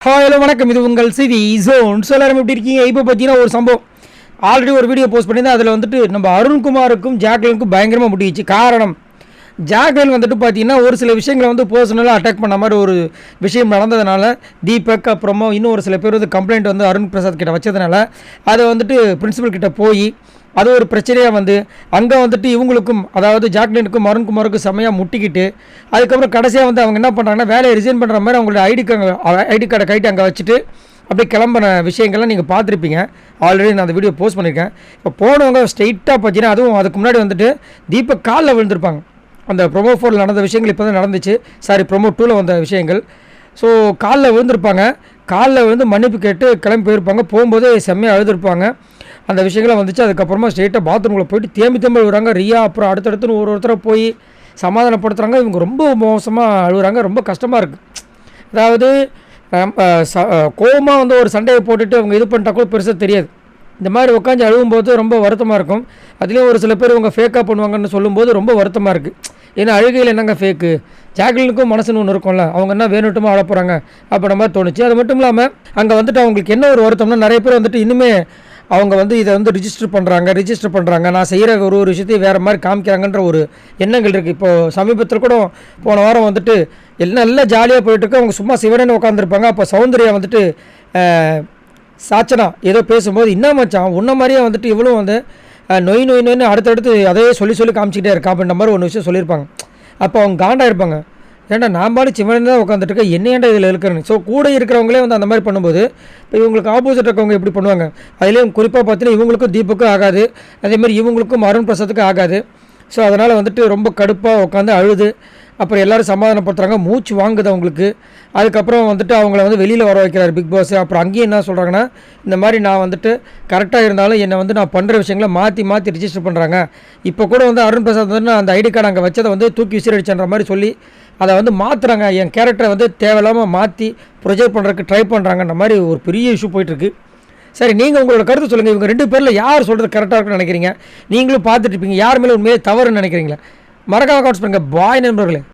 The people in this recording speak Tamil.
ஹலோ வணக்கம். இது உங்கள் சிவி ஜோன். எல்லாரும் எப்படி இருக்கீங்க? இப்போ பார்த்தீங்கன்னா ஒரு சம்பவம் ஆல்ரெடி ஒரு வீடியோ போஸ்ட் பண்ணியிருந்தேன். அதில் வந்துட்டு நம்ம அருண்குமாருக்கும் ஜாக்லினுக்கும் பயங்கரமாக முட்டிச்சு. காரணம், ஜாக்லின் வந்துட்டு பார்த்தீங்கன்னா ஒரு சில விஷயங்களை வந்து பர்சனலாக அட்டாக் பண்ண மாதிரி ஒரு விஷயம் நடந்ததுனால தீபக் அப்புறமா இன்னும் ஒரு சில பேர் வந்து கம்ப்ளைண்ட் வந்து அருண் பிரசாத் கிட்ட வச்சதுனால அதை வந்துட்டு பிரின்சிபல் கிட்ட போய் அது ஒரு பிரச்சனையாக வந்து அங்கே வந்துட்டு இவங்களுக்கும் அதாவது ஜாக்லினுக்கும் அருண்குமாருக்கும் செம்மையாக முட்டிக்கிட்டு அதுக்கப்புறம் கடைசியாக வந்து அவங்க என்ன பண்ணுறாங்கன்னா வேலையை ரிசைன் பண்ணுற மாதிரி அவங்களோட ஐடி கார்டை கைட்டு அங்கே வச்சுட்டு அப்படி கிளம்பின விஷயங்கள்லாம் நீங்கள் பார்த்துருப்பீங்க. ஆல்ரெடி நான் அந்த வீடியோ போஸ்ட் பண்ணியிருக்கேன். இப்போ போனவங்க ஸ்ட்ரெயிட்டாக பார்த்தீங்கன்னா அதுவும் அதுக்கு முன்னாடி வந்துட்டு தீபக் காலில் விழுந்திருப்பாங்க. அந்த ப்ரொமோ 4 நடந்த விஷயங்கள் இப்போ தான் நடந்துச்சு. ப்ரொமோ 2 வந்த விஷயங்கள். ஸோ காலில் விழுந்திருப்பாங்க. காலில் விழுந்து மன்னிப்பு கேட்டு கிளம்பி போயிருப்பாங்க. போகும்போது செம்மையாக அழுதுருப்பாங்க. அந்த விஷயங்கள்லாம் வந்துச்சு. அதுக்கப்புறமா ஸ்ட்ரெயிட்டாக பாத்ரூமில் போயிட்டு தேம்பி அழுகுறாங்க. ரியா அப்புறம் அடுத்தடுத்துன்னு ஒருத்தரை போய் சமாதானப்படுத்துகிறாங்க. இவங்க ரொம்ப மோசமாக அழுகுறாங்க. ரொம்ப கஷ்டமாக இருக்குது. அதாவது கோவமாக வந்து ஒரு சண்டையை போட்டுட்டு அவங்க இது பண்ணிட்டா கூட பெருசாக தெரியாது. இந்த மாதிரி உட்காந்து அழுகும்போது ரொம்ப வருத்தமாக இருக்கும். அதுலேயும் ஒரு சில பேர் இவங்க ஃபேக்காக பண்ணுவாங்கன்னு சொல்லும்போது ரொம்ப வருத்தமாக இருக்குது. ஏன்னா அழுகையில் என்னங்க ஃபேக்கு, ஜாக்லினுக்கும் மனசுன்னு ஒன்று இருக்கும்ல, அவங்க என்ன வேணுட்டுமா அழ போகிறாங்க அப்படின்ற மாதிரி தோணுச்சு. அது மட்டும் இல்லாமல் அங்கே வந்துட்டு அவங்களுக்கு என்ன ஒரு வருத்தம்னா நிறைய பேர் வந்துட்டு இன்னுமே அவங்க வந்து இதை வந்து ரிஜிஸ்டர் பண்ணுறாங்க நான் செய்கிற ஒரு விஷயத்தையும் வேறு மாதிரி காமிக்கிறாங்கன்ற ஒரு எண்ணங்கள் இருக்குது. இப்போது சமீபத்தில் கூட போன வாரம் வந்துட்டு எல்லாம் நல்லா ஜாலியாக போயிட்டுருக்கு. அவங்க சும்மா சிவனன்னு உட்காந்துருப்பாங்க. அப்போ சௌந்தர்யா வந்துட்டு சாச்சனா ஏதோ பேசும்போது என்ன மச்சான் உன்ன மாதிரியே வந்துட்டு இவ்வளோ வந்து நொய்னு அடுத்தடுத்து அதையே சொல்லி காமிச்சிக்கிட்டே இருக்கா அப்படின்ற மாதிரி ஒன்று விஷயம் சொல்லியிருப்பாங்க. அப்போ அவங்க காண்டா இருப்பாங்க. ஏன்டா நான் பாடி சிவன் தான் உட்காந்துட்டு என்ன ஏன்டா இதில் இருக்கிறேன்னு. ஸோ கூட இருக்கிறவங்களே வந்து அந்த மாதிரி பண்ணும்போது இப்போ இவங்களுக்கு ஆப்போசிட் இருக்கவங்க எப்படி பண்ணுவாங்க. அதுலேயும் குறிப்பாக பார்த்தீங்கன்னா இவங்களுக்கும் தீபக்கும் ஆகாது, அதேமாதிரி இவங்களுக்கும் அருண் பிரசாத்துக்கும் ஆகாது. ஸோ அதனால் வந்துட்டு ரொம்ப கடுப்பாக உட்காந்து அழுது அப்புறம் எல்லோரும் சமாதானப்படுத்துகிறாங்க. மூச்சு வாங்குது அவங்களுக்கு. அதுக்கப்புறம் வந்துட்டு அவங்கள வந்து வெளியில் வர வைக்கிறார் பிக் பாஸ். அப்புறம் அங்கேயும் என்ன சொல்கிறாங்கன்னா, இந்த மாதிரி நான் வந்துட்டு கரெக்டாக இருந்தாலும் என்னை வந்து நான் பண்ணுற விஷயங்களை மாற்றி ரிஜிஸ்டர் பண்ணுறாங்க. இப்போ கூட வந்து அருண் பிரசாத் வந்து அந்த ஐடி கார்டு அங்கே வச்சதை வந்து தூக்கி விசிறடிச்சன்ற மாதிரி சொல்லி அதை வந்து மாற்றுறாங்க. என் கேரக்டரை வந்து தேவையில்லாமல் மாற்றி ப்ரொஜெக்ட் பண்ணுறதுக்கு ட்ரை பண்ணுறாங்கன்ற மாதிரி ஒரு பெரிய இஷ்யூ போயிட்டுருக்கு. சரி, நீங்கள் உங்களோட கருத்து சொல்லுங்கள். இவங்க 2 பேரில் யார் சொல்கிறது கரெக்டாக இருக்குன்னு நினைக்கிறீங்க? நீங்களும் பார்த்துட்டு இருப்பீங்க. யார் மேலே உண்மையே தவறுன்னு நினைக்கிறீங்களா? மறக்காம கமெண்ட்ஸ் பண்ணுங்கள். பாய் நண்பர்களே.